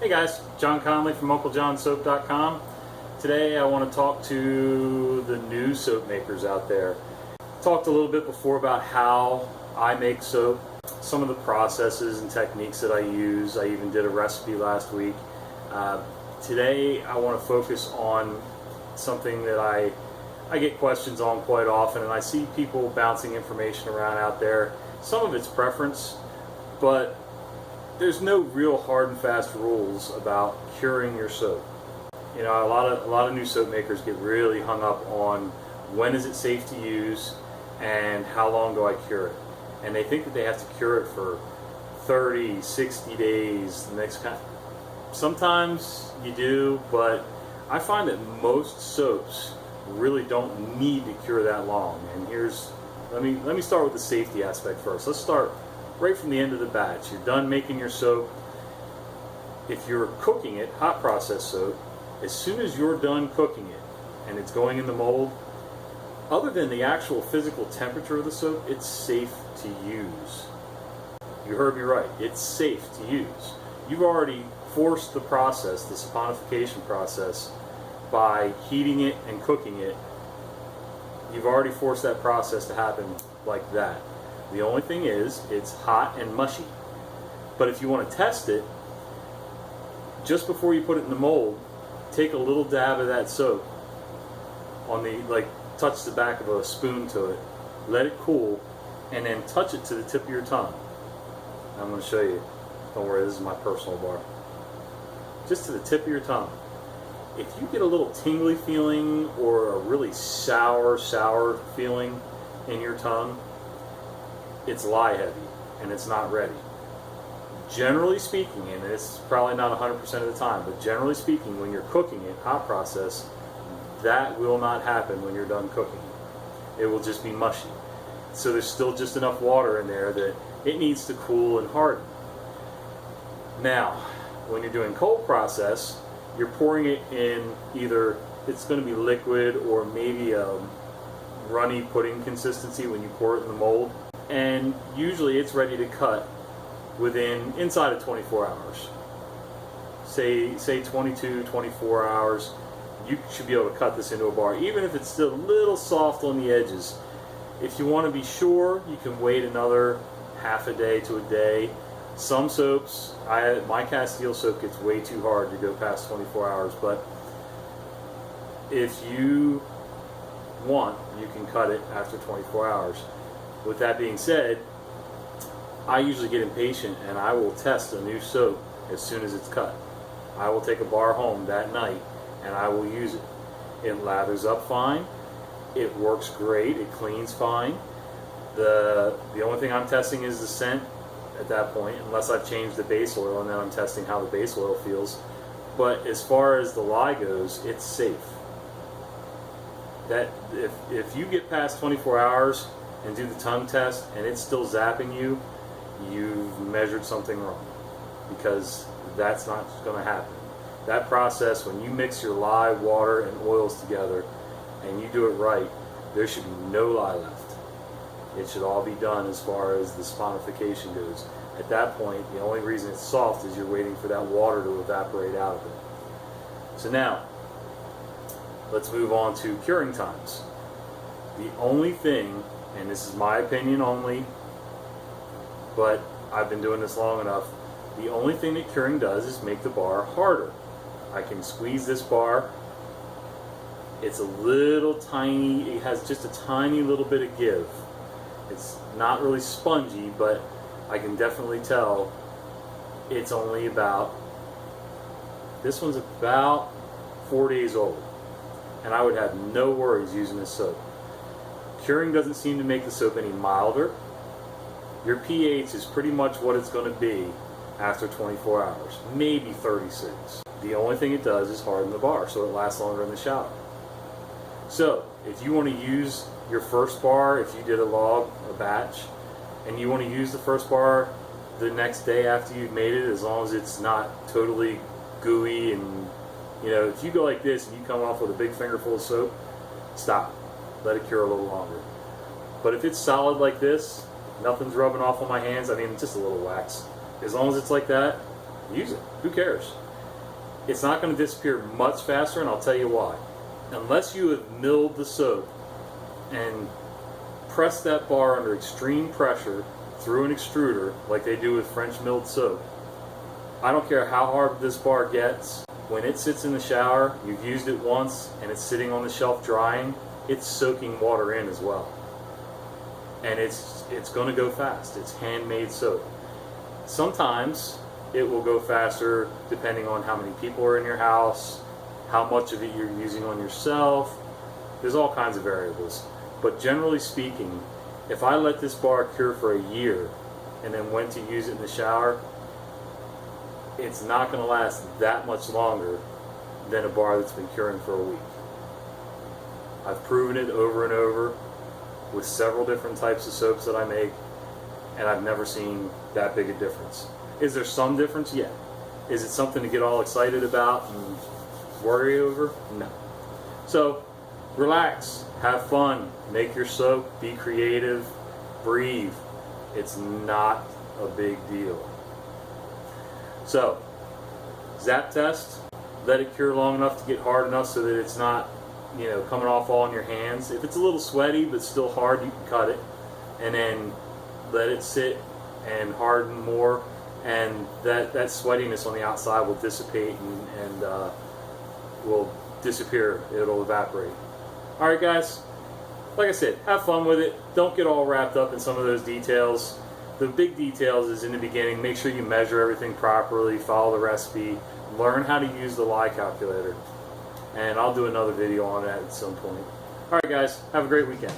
Hey guys, John Conley from UncleJohnSoap.com. Today I want to talk to the new soap makers out there. Talked a little bit before about how I make soap, some of the processes and techniques that I use. I even did a recipe last week. Today I want to focus on something that I get questions on quite often, and I see people bouncing information around out there. Some of it's preference, but there's no real hard and fast rules about curing your soap. You know, a lot of new soap makers get really hung up on when is it safe to use and how long do I cure it. And they think that they have to cure it for 30, 60 days, the next kind. Sometimes you do, but I find that most soaps really don't need to cure that long. And let me start with the safety aspect first. Let's start right from the end of the batch. You're done making your soap. If you're cooking it, hot process soap, as soon as you're done cooking it and it's going in the mold, other than the actual physical temperature of the soap, it's safe to use. You heard me right. It's safe to use. You've already forced the process, the saponification process, by heating it and cooking it. You've already forced that process to happen like that. The only thing is, it's hot and mushy. But if you want to test it, just before you put it in the mold, take a little dab of that soap on touch the back of a spoon to it, let it cool, and then touch it to the tip of your tongue. I'm going to show you. Don't worry, this is my personal bar. Just to the tip of your tongue. If you get a little tingly feeling or a really sour feeling in your tongue, it's lye heavy and it's not ready. Generally speaking, and it's probably not 100% of the time, but generally speaking, when you're cooking it, hot process, that will not happen when you're done cooking. It will just be mushy. So there's still just enough water in there that it needs to cool and harden. Now, when you're doing cold process, you're pouring it in either, it's going to be liquid or maybe a runny pudding consistency when you pour it in the mold. And usually it's ready to cut inside of 24 hours. Say 22, 24 hours, you should be able to cut this into a bar, even if it's still a little soft on the edges. If you want to be sure, you can wait another half a day to a day. Some soaps, my Castile soap gets way too hard to go past 24 hours, but if you want, you can cut it after 24 hours. With that being said, I usually get impatient and I will test a new soap as soon as it's cut. I will take a bar home that night and I will use it. It lathers up fine, it works great, it cleans fine. The only thing I'm testing is the scent at that point, unless I've changed the base oil, and then I'm testing how the base oil feels. But as far as the lye goes, it's safe. That if you get past 24 hours and do the tongue test and it's still zapping you, you've measured something wrong, because that's not going to happen. That process, when you mix your lye, water, and oils together and you do it right, there should be no lye left. It should all be done as far as the saponification goes. At that point, the only reason it's soft is you're waiting for that water to evaporate out of it. So now, let's move on to curing times. The only thing, and this is my opinion only, but I've been doing this long enough, the only thing that curing does is make the bar harder. I can squeeze this bar. It's a little tiny, it has just a tiny little bit of give. It's not really spongy, but I can definitely tell it's only this one's about 4 days old. And I would have no worries using this soap. Curing doesn't seem to make the soap any milder. Your pH is pretty much what it's going to be after 24 hours, maybe 36. The only thing it does is harden the bar so it lasts longer in the shower. So if you want to use your first bar, if you did a batch, and you want to use the first bar the next day after you've made it, as long as it's not totally gooey, and if you go like this and you come off with a big fingerful of soap, stop. Let it cure a little longer. But if it's solid like this, nothing's rubbing off on my hands, I mean, just a little wax. As long as it's like that, use it. Who cares? it's not going to disappear much faster, and I'll tell you why. Unless you have milled the soap and pressed that bar under extreme pressure through an extruder like they do with French milled soap, I don't care how hard this bar gets, when it sits in the shower, you've used it once and it's sitting on the shelf drying, it's soaking water in as well. And it's going to go fast. It's handmade soap. Sometimes it will go faster depending on how many people are in your house, how much of it you're using on yourself. There's all kinds of variables. But generally speaking, if I let this bar cure for a year and then went to use it in the shower, it's not going to last that much longer than a bar that's been curing for a week. I've proven it over and over with several different types of soaps that I make, and I've never seen that big a difference. Is there some difference? Yeah. Is it something to get all excited about and worry over? No. So, relax, have fun, make your soap, be creative, breathe. It's not a big deal. So, zap test, let it cure long enough to get hard enough so that it's not, coming off all in your hands. If it's a little sweaty but still hard, you can cut it, and then let it sit and harden more, and that sweatiness on the outside will dissipate and will disappear. It'll evaporate. Alright guys, like I said, have fun with it. Don't get all wrapped up in some of those details. The big details is in the beginning. Make sure you measure everything properly, follow the recipe, learn how to use the lie calculator. And I'll do another video on that at some point. Alright guys, have a great weekend.